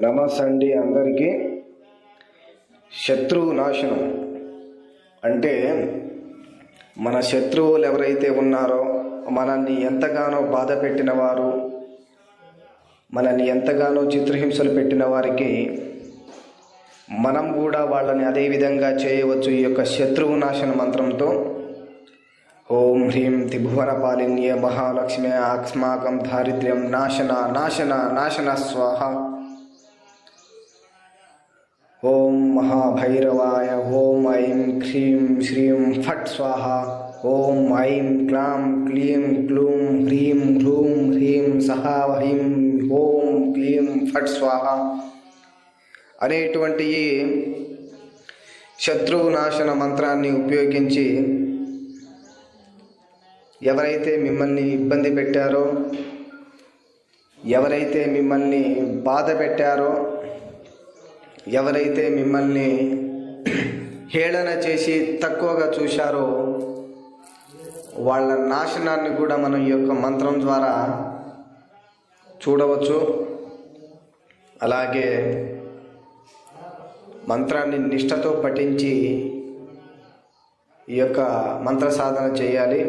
నమస్తే అండి అందరికీ. శత్రువు నాశనం అంటే మన శత్రువులు ఎవరైతే ఉన్నారో, మనల్ని ఎంతగానో బాధ పెట్టిన వారు, మనల్ని ఎంతగానో చిత్రహింసలు పెట్టిన వారికి మనం కూడా వాళ్ళని అదే విధంగా చేయవచ్చు ఈ యొక్క శత్రువు నాశన మంత్రంతో. ఓం హ్రీం త్రిభువన పాలిన్య మహాలక్ష్మి అస్మాకం దారిద్ర్యం నాశన నాశన నాశన స్వాహ. ఓం మహాభైరవాయ ఓం ఐం హ్రీం శ్రీం ఫట్ స్వాహ. ఓం ఐం క్లాం క్లీం క్లూం హ్రీం హ్లూం హ్రీం సహా హ్రీం ఓం క్లీం ఫట్ స్వాహ అనేటువంటి శత్రువు నాశన మంత్రాన్ని ఉపయోగించి ఎవరైతే మిమ్మల్ని ఇబ్బంది పెట్టారో, ఎవరైతే మిమ్మల్ని బాధ పెట్టారో, ఎవరైతే మిమ్మల్ని హేళన చేసి తక్కువగా చూశారో వాళ్ళ నాశనాన్ని కూడా మనం ఈ యొక్క మంత్రం ద్వారా చూడవచ్చు. అలాగే మంత్రాన్ని నిష్ఠతో పఠించి ఈ యొక్క మంత్ర సాధన చేయాలి.